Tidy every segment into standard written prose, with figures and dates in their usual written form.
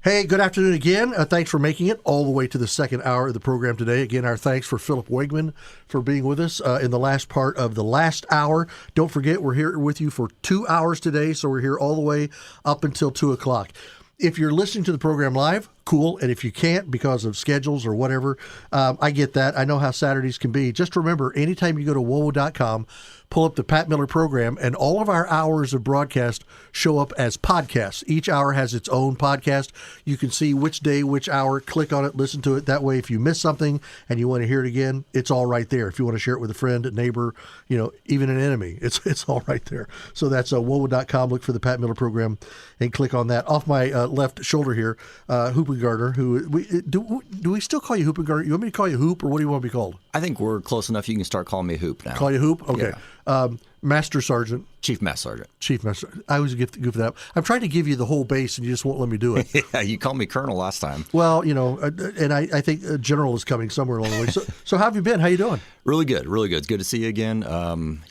Hey, good afternoon again. Thanks for making it all the way to the second hour of the program today. Again, our thanks for Philip Wegman for being with us in the last part of the last hour. Don't forget, we're here with you for 2 hours today, so we're here all the way up until 2 o'clock. If you're listening to the program live, cool. And if you can't because of schedules or whatever, I get that. I know how Saturdays can be. Just remember, anytime you go to WOWO.com, pull up the Pat Miller program, and all of our hours of broadcast show up as podcasts. Each hour has its own podcast. You can see which day, which hour, click on it, listen to it. That way, if you miss something and you want to hear it again, it's all right there. If you want to share it with a friend, a neighbor, even an enemy, it's all right there. So that's WOWO.com. Look for the Pat Miller program and click on that. Off my left shoulder here, Hoopin Gardner, do we still call you Hoopin Gardner? You want me to call you Hoop, or what do you want to be called? I think we're close enough. You can start calling me Hoop now. Call you Hoop? Okay. Yeah. Master Sergeant. Chief Master Sergeant. Chief Master. I always give that. I'm trying to give you the whole base, and you just won't let me do it. Yeah, you called me Colonel last time. Well, and I think a General is coming somewhere along the way. So how have you been? How you doing? Really good, really good. It's good to see you again.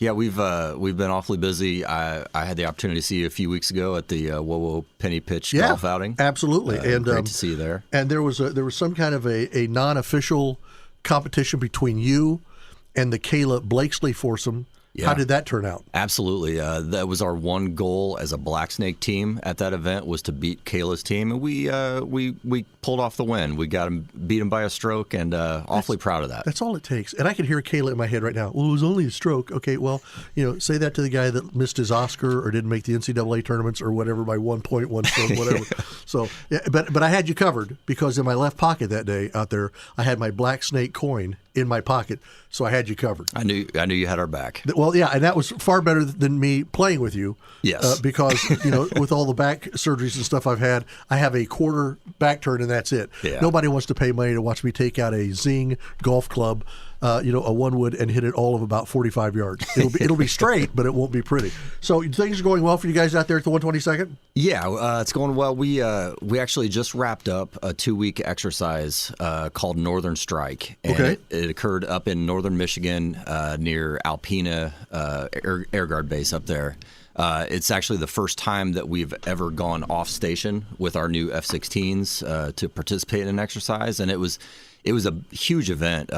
We've been awfully busy. I had the opportunity to see you a few weeks ago at the WOWO Penny Pitch golf outing. Absolutely, and great to see you there. And there was some kind of a non-official competition between you and the Kayla Blakesley foursome. Yeah. How did that turn out? Absolutely. That was our one goal as a Black Snake team at that event, was to beat Kayla's team, and we pulled off the win. We beat him by a stroke, and awfully proud of that. That's all it takes. And I can hear Kayla in my head right now. Well, it was only a stroke. Okay, well, say that to the guy that missed his Oscar or didn't make the NCAA tournaments or whatever by 1 point, 1 stroke, whatever. So, yeah, but I had you covered, because in my left pocket that day out there, I had my Black Snake coin in my pocket, so I had you covered. I knew you had our back. Well, yeah, and that was far better than me playing with you. Yes. Because, with all the back surgeries and stuff I've had, I have a quarter back turn and that's it. Yeah. Nobody wants to pay money to watch me take out a Zing golf club, a one wood, and hit it all of about 45 yards. It'll be straight, but it won't be pretty. So things are going well for you guys out there at the 122nd? Yeah, it's going well. We actually just wrapped up a 2-week exercise called Northern Strike. And okay. It occurred up in northern Michigan near Alpena Air Guard Base up there. It's actually the first time that we've ever gone off station with our new F-16s to participate in an exercise, and it was a huge event.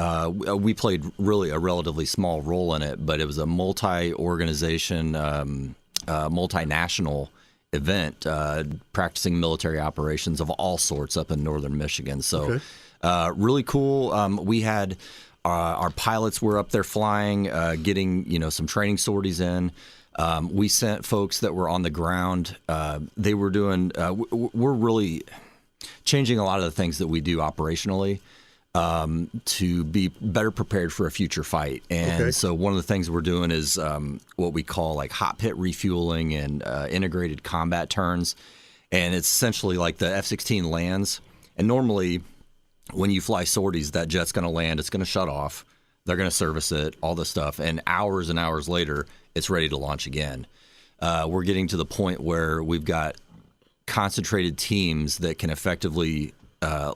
We played really a relatively small role in it, but it was a multi-organization, multinational event, practicing military operations of all sorts up in northern Michigan. So really cool. We had our pilots were up there flying, getting some training sorties in. We sent folks that were on the ground. They were doing. We're really changing a lot of the things that we do operationally to be better prepared for a future fight. And so one of the things we're doing is what we call like hot pit refueling and integrated combat turns. And it's essentially like the F-16 lands. And normally when you fly sorties, that jet's going to land, it's going to shut off, they're going to service it, all this stuff. And hours later, it's ready to launch again. We're getting to the point where we've got concentrated teams that can effectively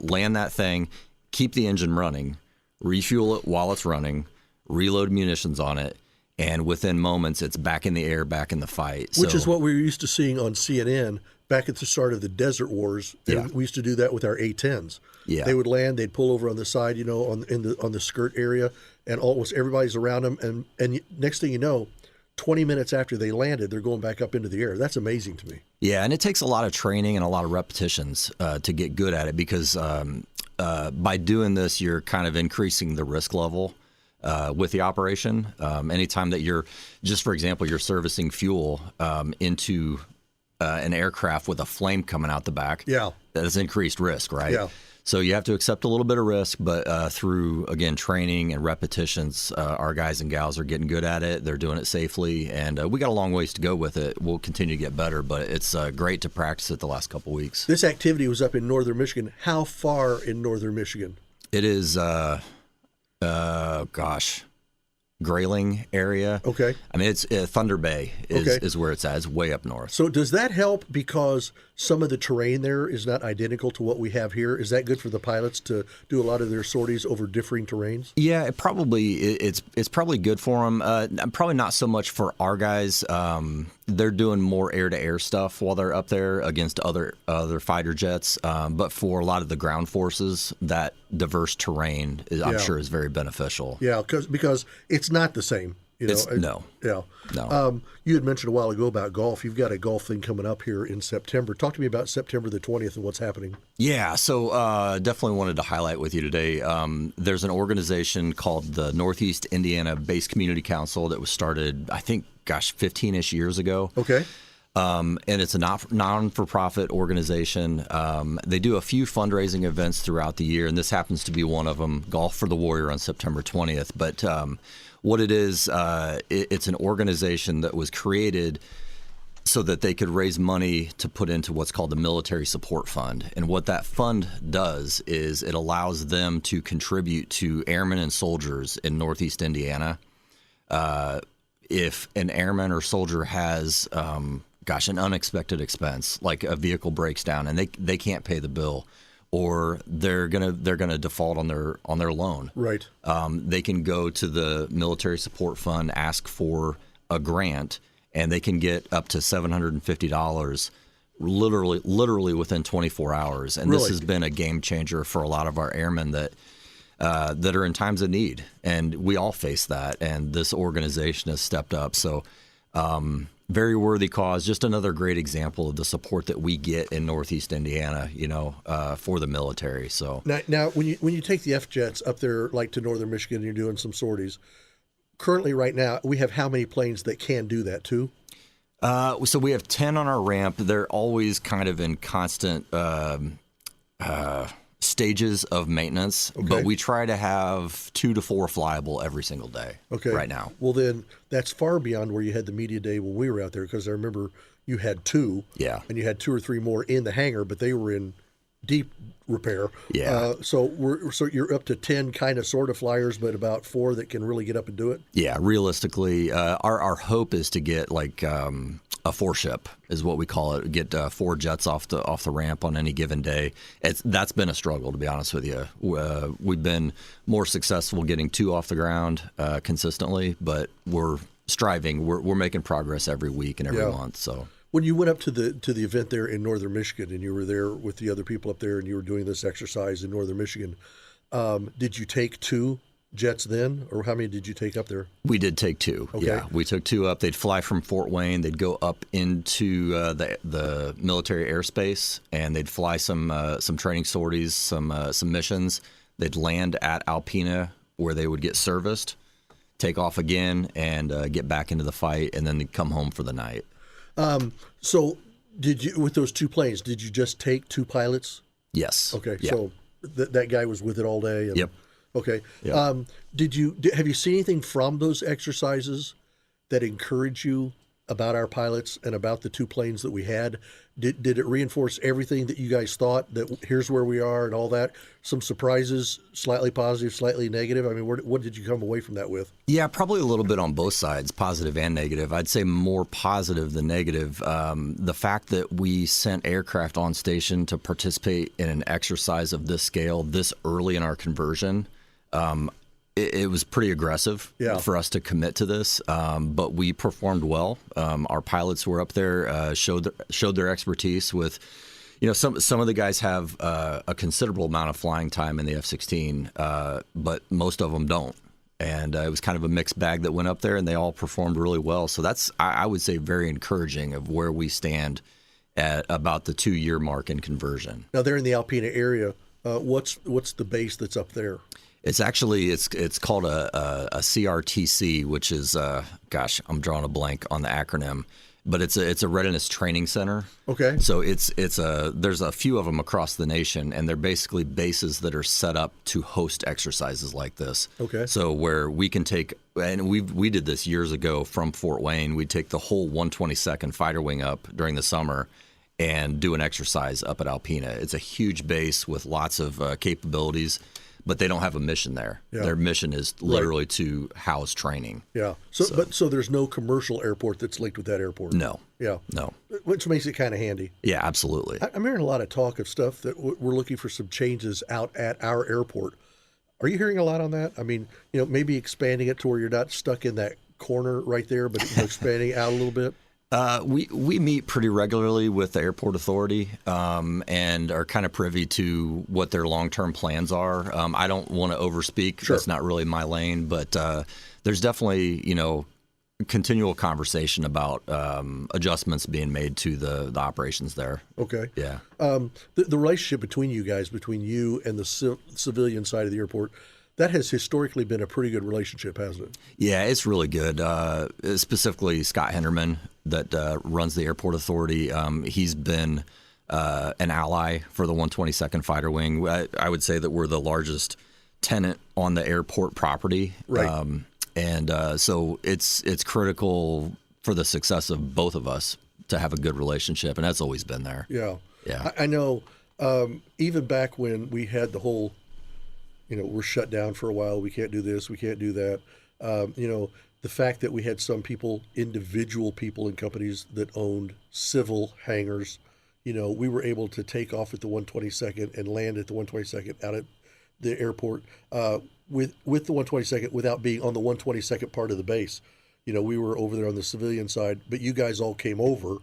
land that thing, keep the engine running, refuel it while it's running, reload munitions on it, and within moments, it's back in the air, back in the fight. Which is what we were used to seeing on CNN back at the start of the Desert Wars. Yeah. We used to do that with our A-10s. Yeah. They would land, they'd pull over on the side, on the skirt area, and almost everybody's around them. And next thing you know, 20 minutes after they landed, they're going back up into the air. That's amazing to me. Yeah, and it takes a lot of training and a lot of repetitions to get good at it, because by doing this, you're kind of increasing the risk level with the operation. Anytime that you're, just for example, you're servicing fuel into an aircraft with a flame coming out the back, that is increased risk, right? Yeah. So you have to accept a little bit of risk, but through, again, training and repetitions, our guys and gals are getting good at it. They're doing it safely, and we got a long ways to go with it. We'll continue to get better, but it's great to practice it the last couple weeks. This activity was up in northern Michigan. How far in northern Michigan? It is, Grayling area. Okay. I mean, it's Thunder Bay is where it's at. It's way up north. So does that help? Because some of the terrain there is not identical to what we have here. Is that good for the pilots to do a lot of their sorties over differing terrains? Yeah, it's probably good for them. Probably not so much for our guys. They're doing more air-to-air stuff while they're up there against other fighter jets. But for a lot of the ground forces, that diverse terrain, I'm sure, is very beneficial. Yeah, because it's not the same. No. Yeah. No. You had mentioned a while ago about golf. You've got a golf thing coming up here in September. Talk to me about September the 20th and what's happening. Yeah, so definitely wanted to highlight with you today. There's an organization called the Northeast Indiana Base Community Council that was started, I think, 15-ish years ago. Okay. And it's a non-for-profit organization. They do a few fundraising events throughout the year, and this happens to be one of them, Golf for the Warrior on September 20th. But what it is, it's an organization that was created so that they could raise money to put into what's called the Military Support Fund. And what that fund does is it allows them to contribute to airmen and soldiers in Northeast Indiana. If an airman or soldier has, an unexpected expense, like a vehicle breaks down and they can't pay the bill, or they're gonna default on their loan. Right. They can go to the Military Support Fund, ask for a grant, and they can get up to $750 literally within 24 hours. And this has been a game changer for a lot of our airmen that are in times of need, and we all face that. And this organization has stepped up. So. Very worthy cause. Just another great example of the support that we get in Northeast Indiana, for the military. So now when you take the F-jets up there, like to northern Michigan, and you're doing some sorties. Currently, right now, we have how many planes that can do that too? So we have 10 on our ramp. They're always kind of in constant stages of maintenance, but we try to have 2 to 4 flyable every single day right now. Well, then that's far beyond where you had the media day when we were out there, because I remember you had 2, and you had 2 or 3 more in the hangar, but they were in deep repair. Yeah. So you're up to 10 kind of sort of flyers, but about 4 that can really get up and do it? Yeah, realistically, our hope is to get like a 4-ship is what we call it. Get 4 jets off the ramp on any given day. That's been a struggle, to be honest with you. We've been more successful getting 2 off the ground consistently, but we're striving. We're making progress every week and every month. So when you went up to the event there in northern Michigan, and you were there with the other people up there, and you were doing this exercise in northern Michigan, did you take 2 jets then, or how many did you take up there? We did take 2. Okay. Yeah, we took 2 up. They'd fly from Fort Wayne. They'd go up into the military airspace, and they'd fly some training sorties, some missions. They'd land at Alpena, where they would get serviced, take off again, and get back into the fight, and then they'd come home for the night. So did you, with those 2 planes, did you just take 2 pilots? Yes. Okay. Yeah. So that guy was with it all day? Yep. Okay. Yep. Have you seen anything from those exercises that encourage you about our pilots and about the 2 planes that we had? Did it reinforce everything that you guys thought, that here's where we are and all that? Some surprises, slightly positive, slightly negative? I mean, what did you come away from that with? Yeah, probably a little bit on both sides, positive and negative. I'd say more positive than negative. The fact that we sent aircraft on station to participate in an exercise of this scale this early in our conversion, it was pretty aggressive for us to commit to this, but we performed well. Our pilots were up there, showed their expertise with, some of the guys have a considerable amount of flying time in the F-16, but most of them don't. And it was kind of a mixed bag that went up there, and they all performed really well. So that's, I would say, very encouraging of where we stand at about the 2-year mark in conversion. Now, they're in the Alpena area. What's the base that's up there? It's actually it's called a CRTC, which is I'm drawing a blank on the acronym, but it's a readiness training center. Okay. So there's a few of them across the nation, and they're basically bases that are set up to host exercises like this. Okay. So where we can take, and we did this years ago from Fort Wayne, we'd take the whole 122nd Fighter Wing up during the summer and do an exercise up at Alpena. It's a huge base with lots of capabilities. but they don't have a mission there. Yeah. Their mission is literally to house training. Yeah. So there's no commercial airport that's linked with that airport. No. Yeah. No. Which makes it kind of handy. Yeah, absolutely. I'm hearing a lot of talk of stuff that we're looking for some changes out at our airport. Are you hearing a lot on that? I mean, maybe expanding it to where you're not stuck in that corner right there, but expanding out a little bit. We meet pretty regularly with the airport authority and are kind of privy to what their long-term plans are. I don't want to overspeak. Sure. That's not really my lane, but there's definitely, continual conversation about adjustments being made to the operations there. Okay. Yeah. The relationship between you guys, between you and the civilian side of the airport, that has historically been a pretty good relationship, hasn't it? Yeah, it's really good. Specifically, Scott Henderman that runs the airport authority. He's been an ally for the 122nd Fighter Wing. I would say that we're the largest tenant on the airport property. Right. So it's critical for the success of both of us to have a good relationship, and that's always been there. Yeah. Yeah. I know even back when we had the whole, we're shut down for a while, we can't do this, we can't do that. The fact that we had some people, individual people in companies that owned civil hangars, we were able to take off at the 122nd and land at the 122nd out at the airport with the 122nd without being on the 122nd part of the base. We were over there on the civilian side, but you guys all came over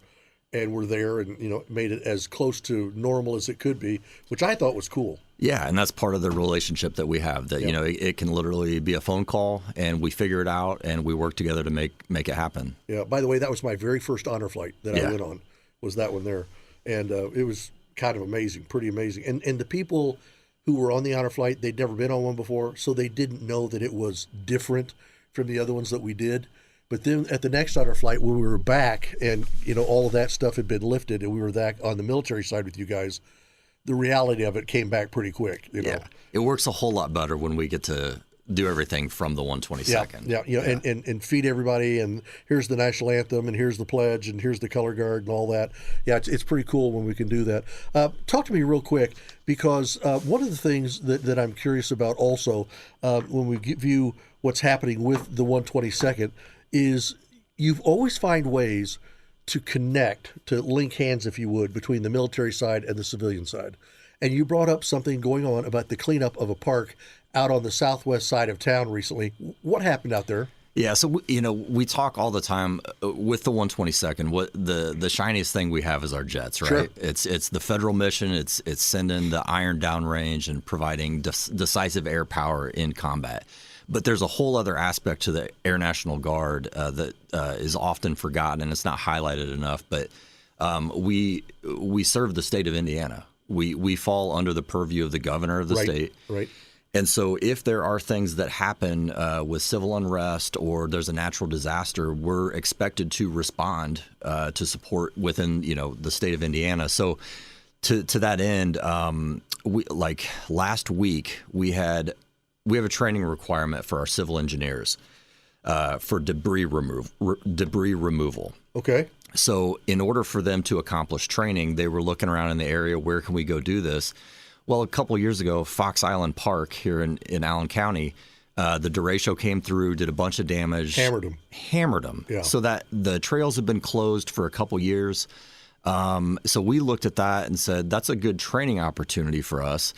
and were there and, made it as close to normal as it could be, which I thought was cool. Yeah, and that's part of the relationship that we have. That it can literally be a phone call, and we figure it out, and we work together to make it happen. Yeah. By the way, that was my very first honor flight that I went on. Was that one there, and it was kind of amazing, pretty amazing. And the people who were on the honor flight, they'd never been on one before, so they didn't know that it was different from the other ones that we did. But then at the next honor flight, when we were back, and all of that stuff had been lifted, and we were back on the military side with you guys, the reality of it came back pretty quick. Yeah, it works a whole lot better when we get to do everything from the 122nd. Yeah. And feed everybody, and here's the national anthem, and here's the pledge, and here's the color guard, and all that. Yeah, it's pretty cool when we can do that. Talk to me real quick, because one of the things that I'm curious about also when we view what's happening with the 122nd is you've always find ways to connect, to link hands, if you would, between the military side and the civilian side. And you brought up something going on about the cleanup of a park out on the southwest side of town recently. What happened out there? Yeah, so we talk all the time with the 122nd. What the shiniest thing we have is our jets, right? Sure. It's the federal mission. It's sending the iron downrange and providing decisive air power in combat. But there's a whole other aspect to the Air National Guard that is often forgotten, and it's not highlighted enough. But we serve the state of Indiana. We fall under the purview of the governor of the state. Right. And so if there are things that happen with civil unrest or there's a natural disaster, we're expected to respond to support within the state of Indiana. So to that end, last week we have a training requirement for our civil engineers for debris removal. Okay. So in order for them to accomplish training, they were looking around in the area, where can we go do this? Well, a couple of years ago, Fox Island Park here in Allen County, the derecho came through, did a bunch of damage. Hammered them. Yeah. So that the trails have been closed for a couple years. So we looked at that and said, that's a good training opportunity for us,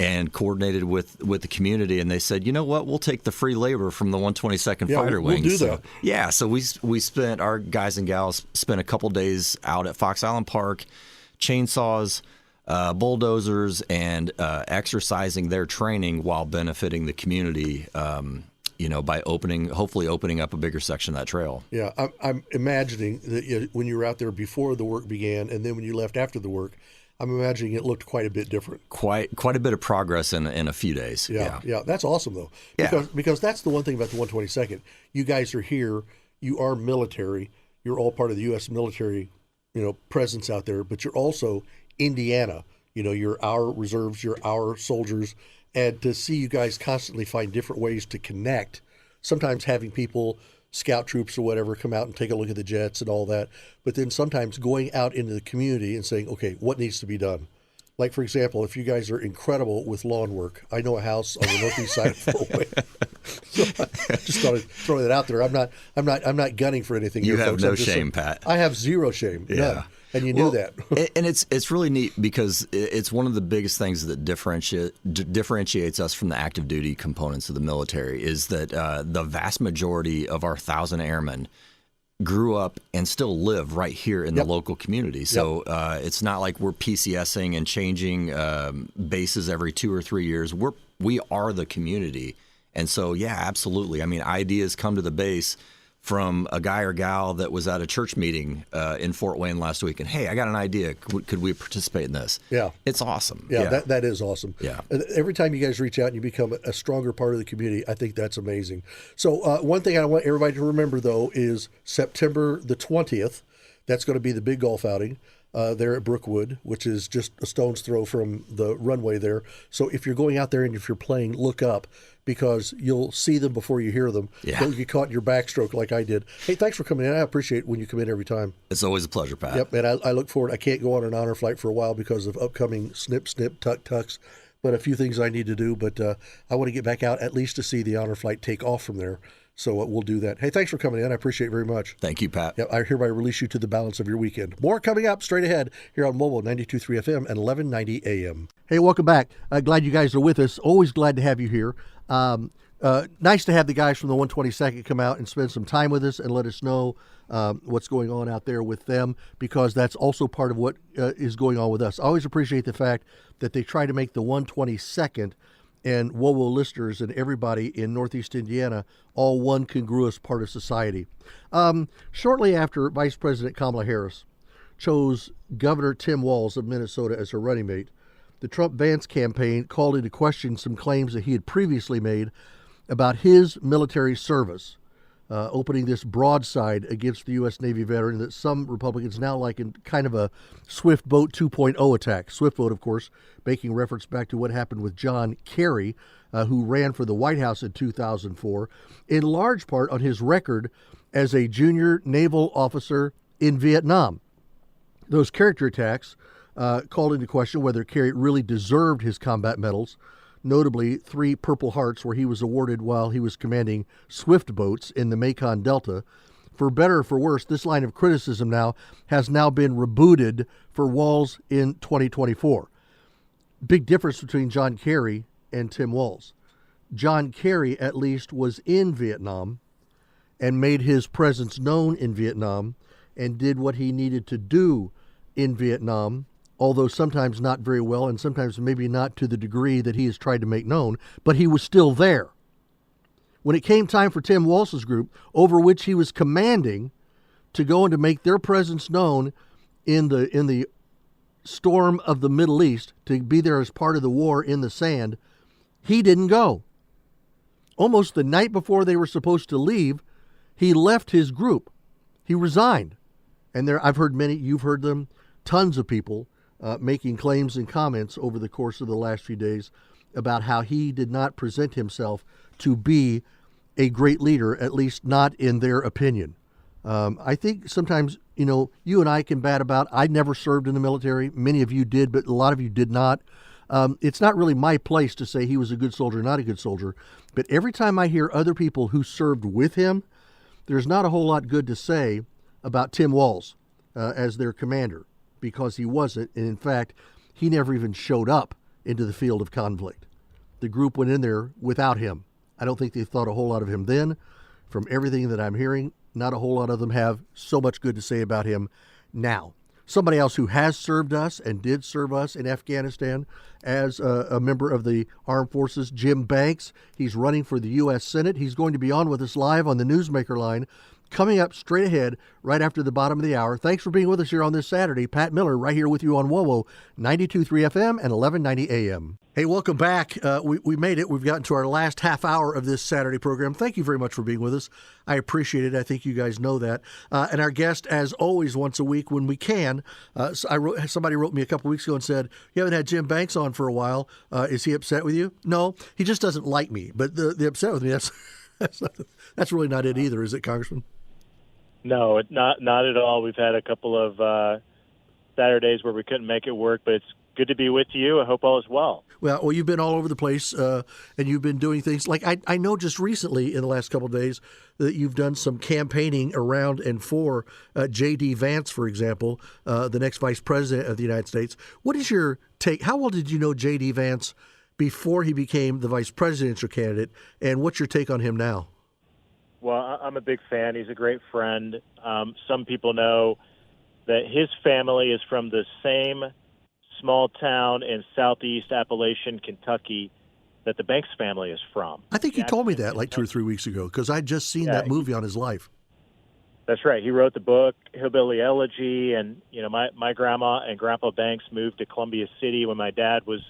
and coordinated with the community. And they said, you know what, we'll take the free labor from the 122nd Fighter Wing. We'll do that. Yeah, so we spent, our guys and gals spent a couple days out at Fox Island Park, chainsaws, bulldozers, and exercising their training while benefiting the community, by hopefully opening up a bigger section of that trail. Yeah, I'm imagining that when you were out there before the work began, and then when you left after the work, I'm imagining it looked quite a bit different. Quite a bit of progress in a few days. Yeah, that's awesome though. Because that's the one thing about the 122nd. You guys are here. You are military. You're all part of the U.S. military, presence out there. But you're also Indiana. You're our reserves. You're our soldiers. And to see you guys constantly find different ways to connect, sometimes having people, scout troops or whatever, come out and take a look at the jets and all that, but then sometimes going out into the community and saying, okay, what needs to be done? Like, for example, if you guys are incredible with lawn work, I know a house on the northeast side of Fort Wayne. So I just thought I'd throw that out there. I'm not gunning for anything. You here, have folks. no shame, Pat. I have zero shame. Yeah. None. And you knew that. And it's really neat because it's one of the biggest things that differentiates us from the active duty components of the military is that the vast majority of our 1,000 airmen grew up and still live right here in the local community. So it's not like we're PCSing and changing bases every 2 or 3 years. We are the community. And so, yeah, absolutely. I mean, ideas come to the base from a guy or gal that was at a church meeting in Fort Wayne last week, and hey, I got an idea. Could we participate in this? Yeah, it's awesome. Yeah. That is awesome. Yeah, every time you guys reach out and you become a stronger part of the community, I think that's amazing. So one thing I want everybody to remember though is September the 20th. That's going to be the big golf outing. There at Brookwood, which is just a stone's throw from the runway there. So if you're going out there and if you're playing, look up because you'll see them before you hear them. Yeah. Don't get caught in your backstroke like I did. Hey, thanks for coming in. I appreciate when you come in every time. It's always a pleasure, Pat. Yep, and I look forward. I can't go on an honor flight for a while because of upcoming snip, tucks, but a few things I need to do. But I want to get back out at least to see the honor flight take off from there. So we'll do that. Hey, thanks for coming in. I appreciate it very much. Thank you, Pat. I hereby release you to the balance of your weekend. More coming up straight ahead here on Mobile 92.3 FM and 1190 AM. Hey, welcome back. Glad you guys are with us. Always glad to have you here. Nice to have the guys from the 122nd come out and spend some time with us and let us know what's going on out there with them because that's also part of what is going on with us. I always appreciate the fact that they try to make the 122nd and WOWO listeners and everybody in Northeast Indiana all one congruous part of society. Shortly after Vice President Kamala Harris chose Governor Tim Walz of Minnesota as her running mate, the Trump-Vance campaign called into question some claims that he had previously made about his military service, opening this broadside against the U.S. Navy veteran that some Republicans now liken kind of a Swift Boat 2.0 attack. Swift Boat, of course, making reference back to what happened with John Kerry, who ran for the White House in 2004, in large part on his record as a junior naval officer in Vietnam. Those character attacks called into question whether Kerry really deserved his combat medals, notably 3 Purple Hearts where he was awarded while he was commanding Swift boats in the Mekong Delta. For better or for worse, this line of criticism has now been rebooted for Walz in 2024. Big difference between John Kerry and Tim Walz. John Kerry, at least, was in Vietnam and made his presence known in Vietnam and did what he needed to do in Vietnam, although sometimes not very well and sometimes maybe not to the degree that he has tried to make known, but he was still there. When it came time for Tim Walz's group, over which he was commanding, to go and to make their presence known in the storm of the Middle East, to be there as part of the war in the sand, he didn't go. Almost the night before they were supposed to leave, he left his group. He resigned. And I've heard many, you've heard them, tons of people making claims and comments over the course of the last few days about how he did not present himself to be a great leader, at least not in their opinion. I think sometimes, you and I can bat about, I never served in the military. Many of you did, but a lot of you did not. It's not really my place to say he was a good soldier, not a good soldier. But every time I hear other people who served with him, there's not a whole lot good to say about Tim Walz as their commander, because he wasn't. And in fact, he never even showed up into the field of conflict. The group went in there without him. I don't think they thought a whole lot of him then. From everything that I'm hearing, not a whole lot of them have so much good to say about him now. Somebody else who has served us and did serve us in Afghanistan as a member of the armed forces, Jim Banks. He's running for the U.S. Senate. He's going to be on with us live on the Newsmaker line coming up straight ahead right after the bottom of the hour. Thanks for being with us here on this Saturday. Pat Miller right here with you on WOWO 92.3 FM and 1190 AM. Hey, welcome back. We made it. We've gotten to our last half hour of this Saturday program. Thank you very much for being with us. I appreciate it. I think you guys know that. And our guest, as always, once a week when we can. Somebody wrote me a couple weeks ago and said, you haven't had Jim Banks on for a while. Is he upset with you? No, he just doesn't like me. But the upset with me, that's really not it either, is it, Congressman? No, not at all. We've had a couple of Saturdays where we couldn't make it work, but it's good to be with you. I hope all is well. Well, you've been all over the place, and you've been doing things like I know just recently in the last couple of days that you've done some campaigning around and for J.D. Vance, for example, the next vice president of the United States. What is your take? How well did you know J.D. Vance before he became the vice presidential candidate, and what's your take on him now? Well, I'm a big fan. He's a great friend. Some people know that his family is from the same small town in southeast Appalachian, Kentucky, that the Banks family is from. I think you told me that like 2 or 3 weeks ago because I'd just seen that movie on his life. That's right. He wrote the book Hillbilly Elegy, and my grandma and Grandpa Banks moved to Columbia City when my dad was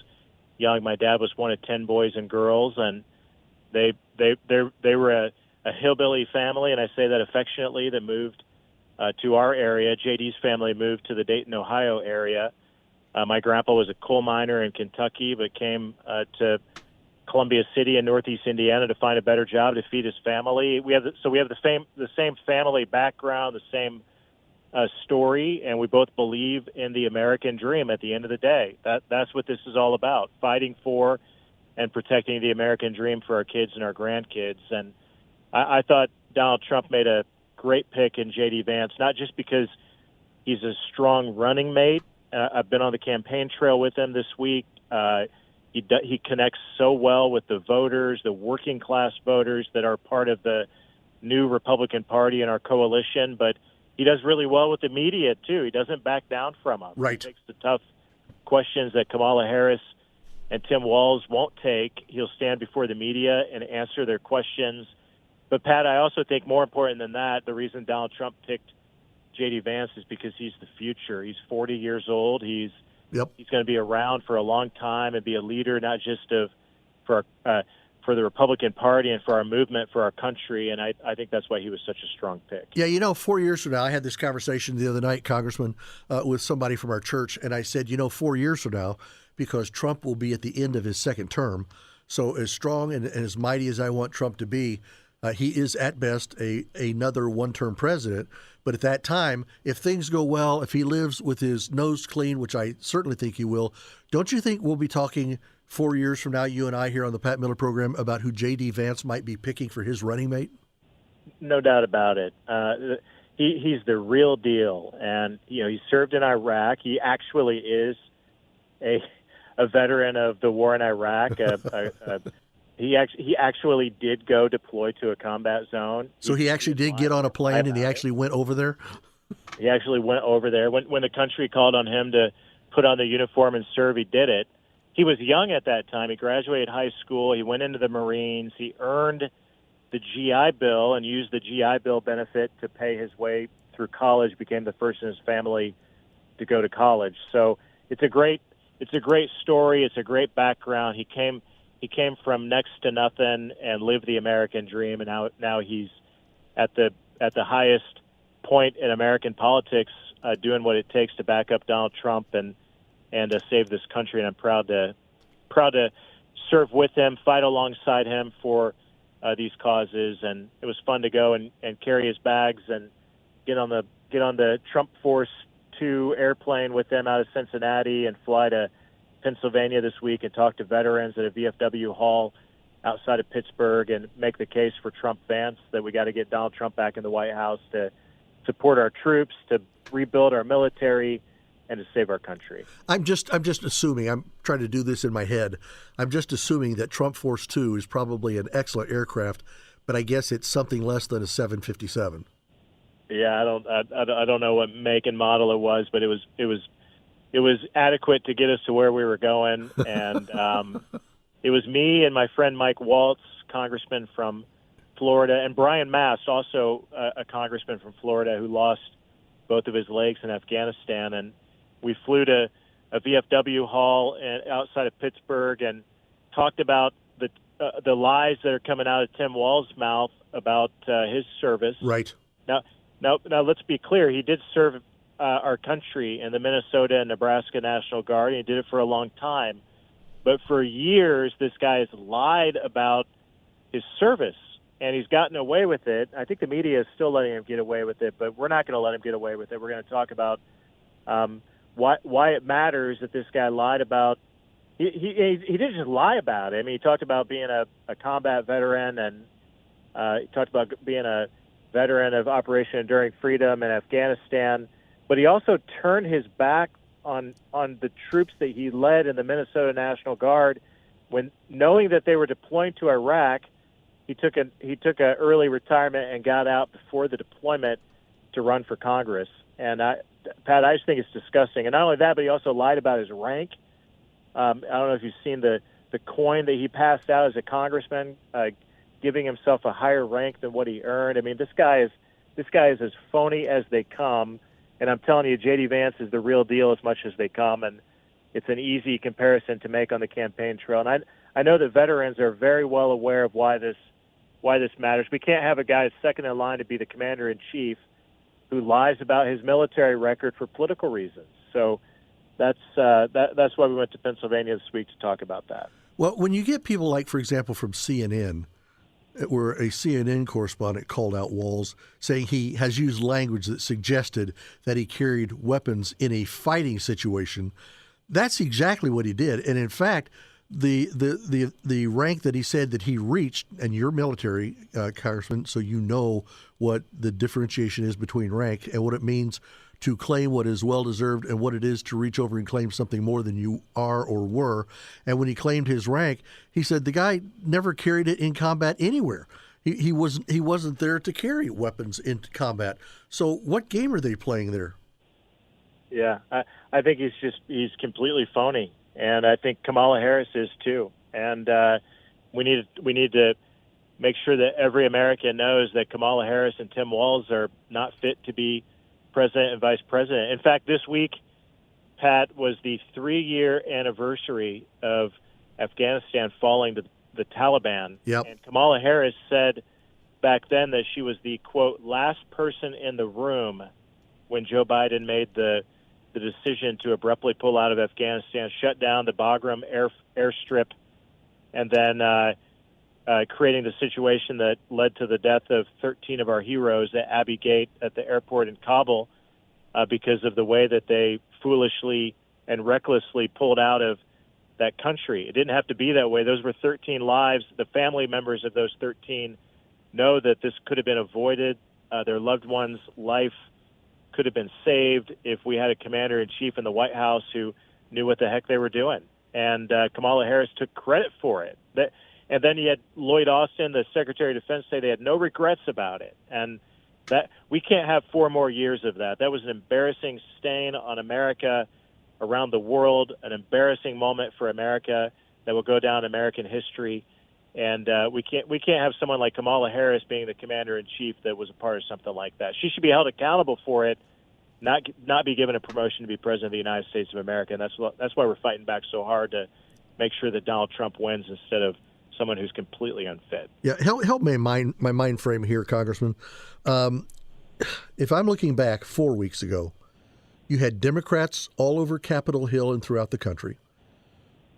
young. My dad was one of 10 boys and girls, and they were a hillbilly family, and I say that affectionately, that moved to our area. JD's family moved to the Dayton, Ohio area. My grandpa was a coal miner in Kentucky, but came to Columbia City in Northeast Indiana to find a better job to feed his family. We have the same family background, the same story, and we both believe in the American dream. At the end of the day, that's what this is all about: fighting for and protecting the American dream for our kids and our grandkids. And I thought Donald Trump made a great pick in J.D. Vance, not just because he's a strong running mate. I've been on the campaign trail with him this week. He connects so well with the voters, the working class voters that are part of the new Republican Party and our coalition. But he does really well with the media, too. He doesn't back down from them. Right. He takes the tough questions that Kamala Harris and Tim Walz won't take. He'll stand before the media and answer their questions. But, Pat, I also think more important than that, the reason Donald Trump picked J.D. Vance is because he's the future. He's 40 years old. He's going to be around for a long time and be a leader, not just for the Republican Party and for our movement, for our country. And I think that's why he was such a strong pick. Yeah, 4 years from now, I had this conversation the other night, Congressman, with somebody from our church, and I said, 4 years from now, because Trump will be at the end of his second term, so as strong and as mighty as I want Trump to be, he is at best another one-term president. But at that time, if things go well, if he lives with his nose clean, which I certainly think he will, don't you think we'll be talking 4 years from now, you and I here on the Pat Miller program, about who J.D. Vance might be picking for his running mate? No doubt about it. He's the real deal. And, he served in Iraq. He actually is a veteran of the war in Iraq, He actually did go deploy to a combat zone. So he actually did get on a plane and he actually went over there? He actually went over there. When the country called on him to put on the uniform and serve, he did it. He was young at that time. He graduated high school. He went into the Marines. He earned the GI Bill and used the GI Bill benefit to pay his way through college, became the first in his family to go to college. So it's a great story. It's a great background. He came from next to nothing and lived the American dream, and now he's at the highest point in American politics, doing what it takes to back up Donald Trump and save this country. And I'm proud to serve with him, fight alongside him for these causes. And it was fun to go and carry his bags and get on the Trump Force 2 airplane with them out of Cincinnati and fly to Pennsylvania this week and talk to veterans at a VFW hall outside of Pittsburgh and make the case for Trump Vance that we got to get Donald Trump back in the White House to support our troops, to rebuild our military, and to save our country. I'm just assuming, I'm trying to do this in my head, I'm just assuming that Trump Force 2 is probably an excellent aircraft, but I guess it's something less than a 757. Yeah, I don't know what make and model it was, but it was adequate to get us to where we were going, and it was me and my friend Mike Waltz, congressman from Florida, and Brian Mast, also a congressman from Florida who lost both of his legs in Afghanistan. And we flew to a VFW hall outside of Pittsburgh and talked about the lies that are coming out of Tim Walz's mouth about his service. Right. Now, let's be clear. He did serve our country in the Minnesota and Nebraska National Guard, and he did it for a long time. But for years, this guy has lied about his service, and he's gotten away with it. I think the media is still letting him get away with it, but we're not going to let him get away with it. We're going to talk about why it matters that this guy lied about. He didn't just lie about it. I mean, he talked about being a combat veteran, and he talked about being a veteran of Operation Enduring Freedom in Afghanistan. But he also turned his back on the troops that he led in the Minnesota National Guard, when knowing that they were deploying to Iraq. He took an early retirement and got out before the deployment to run for Congress. And Pat, I just think it's disgusting. And not only that, but he also lied about his rank. I don't know if you've seen the coin that he passed out as a congressman, giving himself a higher rank than what he earned. I mean, this guy is as phony as they come. And I'm telling you, J.D. Vance is the real deal as much as they come. And it's an easy comparison to make on the campaign trail. And I know that veterans are very well aware of why this matters. We can't have a guy second in line to be the commander-in-chief who lies about his military record for political reasons. So that's why we went to Pennsylvania this week to talk about that. Well, when you get people like, for example, from CNN, where a CNN correspondent called out Walz, saying he has used language that suggested that he carried weapons in a fighting situation, that's exactly what he did. And in fact, the rank that he said that he reached, and you're military, Congressman, so you know what the differentiation is between rank and what it means to claim what is well-deserved and what it is to reach over and claim something more than you are or were. And when he claimed his rank, he said the guy never carried it in combat anywhere. He wasn't there to carry weapons into combat. So what game are they playing there? Yeah, I think he's completely phony, and I think Kamala Harris is too. And we need to make sure that every American knows that Kamala Harris and Tim Walz are not fit to be president and vice president. In fact, this week, Pat, was the 3-year anniversary of Afghanistan falling to the Taliban. Yep. And Kamala Harris said back then that she was the, quote, last person in the room when Joe Biden made the decision to abruptly pull out of Afghanistan, shut down the Bagram airstrip, and then creating the situation that led to the death of 13 of our heroes at Abbey Gate at the airport in Kabul because of the way that they foolishly and recklessly pulled out of that country. It didn't have to be that way. Those were 13 lives. The family members of those 13 know that this could have been avoided. Their loved one's life could have been saved if we had a commander-in-chief in the White House who knew what the heck they were doing. And Kamala Harris took credit for it. And then you had Lloyd Austin, the Secretary of Defense, say they had no regrets about it. And that we can't have 4 more years of that. That was an embarrassing stain on America around the world, an embarrassing moment for America that will go down in American history. And we can't have someone like Kamala Harris being the commander-in-chief that was a part of something like that. She should be held accountable for it, not be given a promotion to be president of the United States of America. And that's why we're fighting back so hard to make sure that Donald Trump wins instead of someone who's completely unfit. Yeah, help me my mind frame here, Congressman. If I'm looking back 4 weeks ago, you had Democrats all over Capitol Hill and throughout the country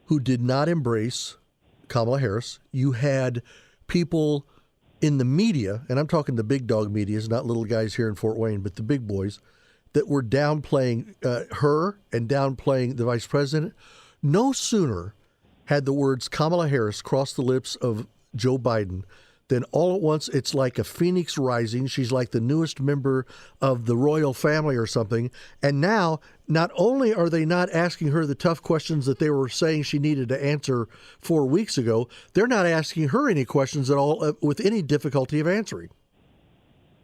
who did not embrace Kamala Harris. You had people in the media, and I'm talking the big dog medias, not little guys here in Fort Wayne, but the big boys, that were downplaying her and downplaying the vice president. No sooner had the words Kamala Harris cross the lips of Joe Biden then all at once it's like a phoenix rising. She's like the newest member of the royal family or something. And now, not only are they not asking her the tough questions that they were saying she needed to answer 4 weeks ago, they're not asking her any questions at all with any difficulty of answering.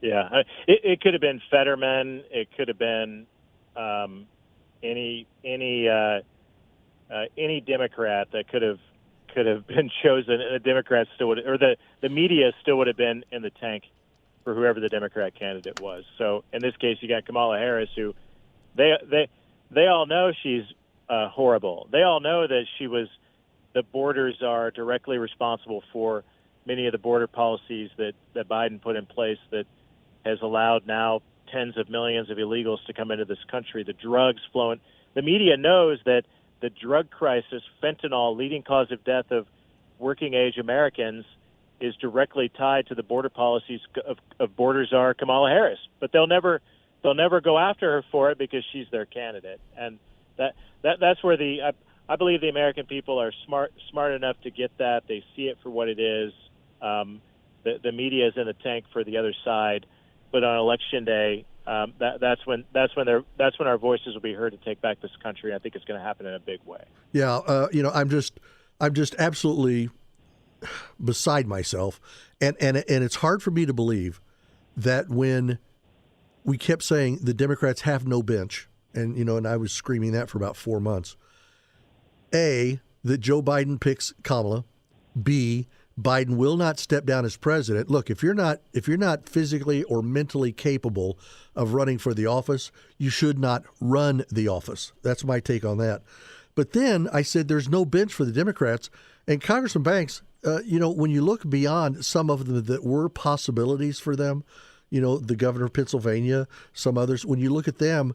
Yeah, it could have been Fetterman. It could have been any Democrat that could have been chosen, and the Democrats still would, or the media still would have been in the tank for whoever the Democrat candidate was. So in this case, you got Kamala Harris, who they all know she's horrible. They all know that the borders are directly responsible for many of the border policies that Biden put in place that has allowed now tens of millions of illegals to come into this country. The drugs flowing. The media knows that the drug crisis, fentanyl, leading cause of death of working-age Americans, is directly tied to the border policies of border czar Kamala Harris. But they'll never they'll never go after her for it because she's their candidate. And that's where I believe the American people are smart enough to get that. They see it for what it is. The media is in the tank for the other side, but on election day, that's when our voices will be heard to take back this country. I think it's going to happen in a big way. Yeah, I'm just absolutely beside myself, and it's hard for me to believe that when we kept saying the Democrats have no bench, and I was screaming that for about 4 months. A, that Joe Biden picks Kamala. B, Biden will not step down as president. Look, if you're not physically or mentally capable of running for the office, you should not run the office. That's my take on that. But then I said there's no bench for the Democrats. And Congressman Banks, when you look beyond some of them that were possibilities for them, the governor of Pennsylvania, some others, when you look at them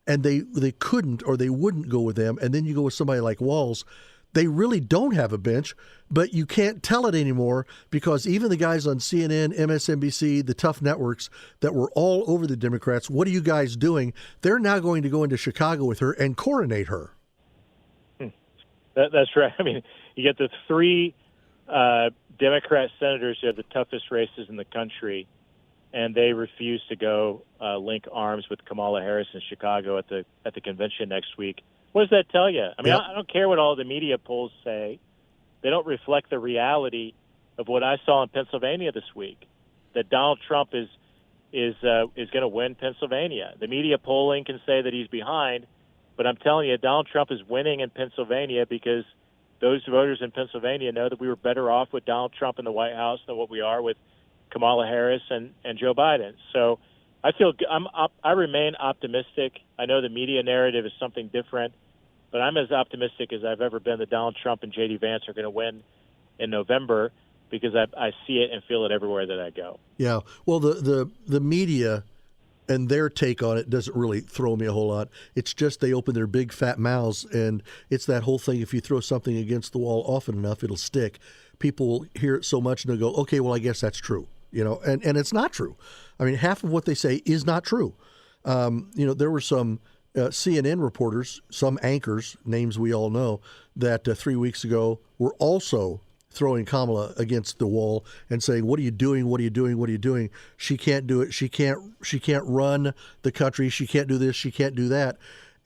and they couldn't or they wouldn't go with them, and then you go with somebody like Walz, they really don't have a bench, but you can't tell it anymore because even the guys on CNN, MSNBC, the tough networks that were all over the Democrats, what are you guys doing? They're now going to go into Chicago with her and coronate her. That's right. I mean, you get the three Democrat senators who have the toughest races in the country, and they refuse to go link arms with Kamala Harris in Chicago at the convention next week. What does that tell you? I mean, I don't care what all the media polls say. They don't reflect the reality of what I saw in Pennsylvania this week, that Donald Trump is going to win Pennsylvania. The media polling can say that he's behind, but I'm telling you, Donald Trump is winning in Pennsylvania because those voters in Pennsylvania know that we were better off with Donald Trump in the White House than what we are with Kamala Harris and Joe Biden. So I remain optimistic. I know the media narrative is something different, but I'm as optimistic as I've ever been that Donald Trump and J.D. Vance are going to win in November because I see it and feel it everywhere that I go. Yeah. Well, the media and their take on it doesn't really throw me a whole lot. It's just they open their big fat mouths, and it's that whole thing. If you throw something against the wall often enough, it'll stick. People hear it so much and they'll go, okay, well, I guess that's true. And it's not true. I mean, half of what they say is not true. There were some CNN reporters, some anchors, names we all know, that 3 weeks ago were also throwing Kamala against the wall and saying, "What are you doing? What are you doing? What are you doing? She can't do it. She can't run the country. She can't do this. She can't do that."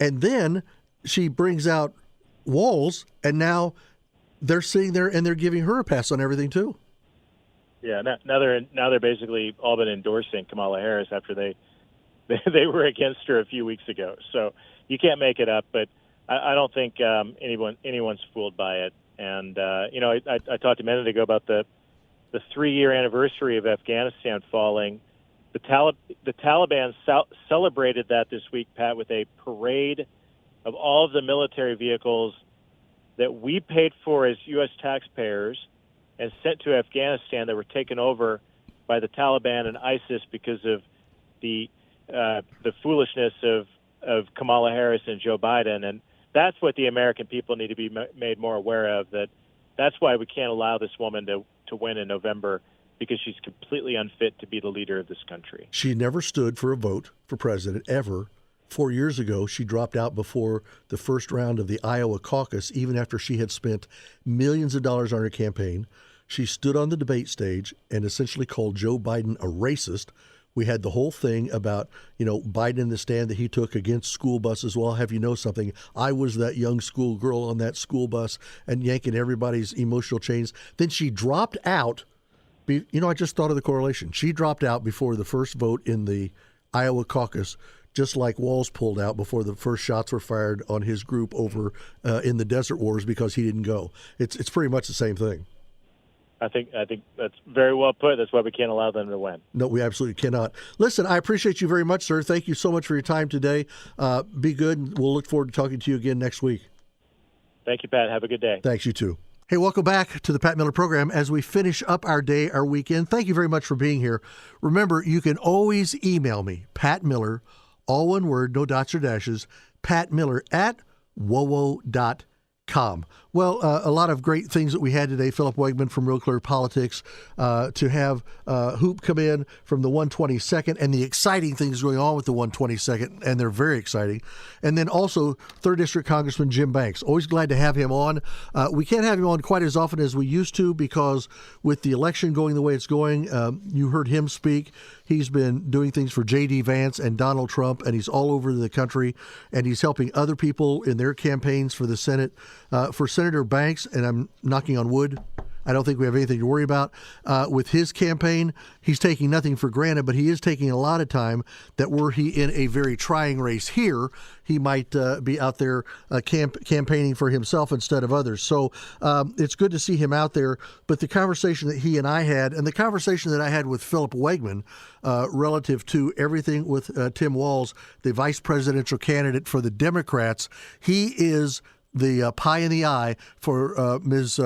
And then she brings out Walz, and now they're sitting there and they're giving her a pass on everything too. Yeah, now they're basically all been endorsing Kamala Harris after they were against her a few weeks ago. So you can't make it up, but I don't think anyone's fooled by it. And I talked a minute ago about the 3-year anniversary of Afghanistan falling. The Taliban celebrated that this week, Pat, with a parade of all of the military vehicles that we paid for as U.S. taxpayers and sent to Afghanistan that were taken over by the Taliban and ISIS because of the foolishness of Kamala Harris and Joe Biden. And that's what the American people need to be made more aware of, that's why we can't allow this woman to win in November, because she's completely unfit to be the leader of this country. She never stood for a vote for president, ever. 4 years ago, she dropped out before the first round of the Iowa caucus, even after she had spent millions of dollars on her campaign. She stood on the debate stage and essentially called Joe Biden a racist. We had the whole thing about, Biden in the stand that he took against school buses. Well, have you know something? I was that young school girl on that school bus and yanking everybody's emotional chains. Then she dropped out. I just thought of the correlation. She dropped out before the first vote in the Iowa caucus, just like Walz pulled out before the first shots were fired on his group over in the Desert Wars because he didn't go. It's pretty much the same thing. I think that's very well put. That's why we can't allow them to win. No, we absolutely cannot. Listen, I appreciate you very much, sir. Thank you so much for your time today. Be good, and we'll look forward to talking to you again next week. Thank you, Pat. Have a good day. Thanks, you too. Hey, welcome back to the Pat Miller Program as we finish up our day, our weekend. Thank you very much for being here. Remember, you can always email me, Pat Miller, all one word, no dots or dashes, patmiller@wowo.com. Well, a lot of great things that we had today. Philip Wegman from Real Clear Politics, to have Hoop come in from the 122nd, and the exciting things going on with the 122nd, and they're very exciting. And then also 3rd District Congressman Jim Banks. Always glad to have him on. We can't have him on quite as often as we used to because with the election going the way it's going, you heard him speak. He's been doing things for J.D. Vance and Donald Trump, and he's all over the country, and he's helping other people in their campaigns for the Senate. For Senator Banks, and I'm knocking on wood, I don't think we have anything to worry about. With his campaign, he's taking nothing for granted, but he is taking a lot of time that were he in a very trying race here, he might be out there campaigning for himself instead of others. So it's good to see him out there. But the conversation that he and I had, and the conversation that I had with Philip Wegman relative to everything with Tim Walz, the vice presidential candidate for the Democrats, he is the pie in the eye for Ms.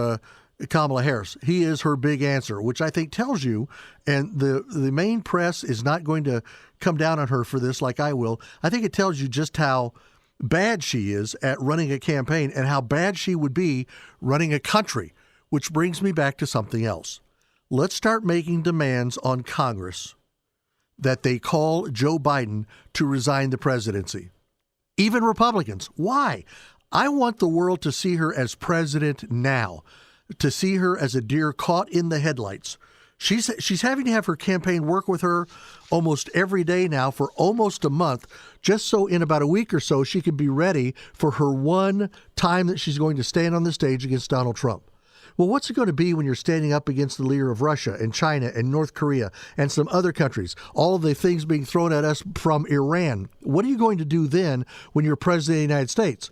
Kamala Harris. He is her big answer, which I think tells you, and the main press is not going to come down on her for this like I will. I think it tells you just how bad she is at running a campaign and how bad she would be running a country, which brings me back to something else. Let's start making demands on Congress that they call Joe Biden to resign the presidency. Even Republicans. Why? I want the world to see her as president now, to see her as a deer caught in the headlights. She's having to have her campaign work with her almost every day now for almost a month, just so in about a week or so she can be ready for her one time that she's going to stand on the stage against Donald Trump. Well, what's it going to be when you're standing up against the leader of Russia and China and North Korea and some other countries, all of the things being thrown at us from Iran? What are you going to do then when you're president of the United States?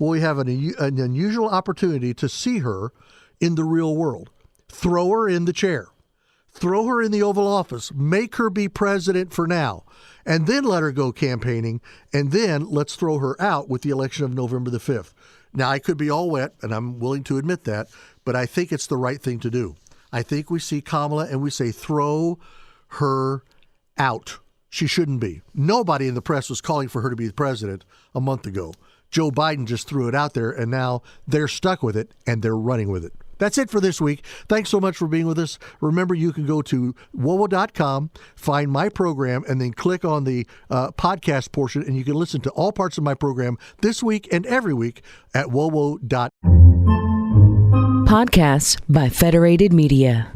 Well, we have an unusual opportunity to see her in the real world. Throw her in the chair. Throw her in the Oval Office. Make her be president for now. And then let her go campaigning. And then let's throw her out with the election of November the 5th. Now, I could be all wet, and I'm willing to admit that, but I think it's the right thing to do. I think we see Kamala and we say, throw her out. She shouldn't be. Nobody in the press was calling for her to be the president a month ago. Joe Biden just threw it out there, and now they're stuck with it, and they're running with it. That's it for this week. Thanks so much for being with us. Remember, you can go to WOWO.com, find my program, and then click on the podcast portion, and you can listen to all parts of my program this week and every week at WOWO.com. Podcasts by Federated Media.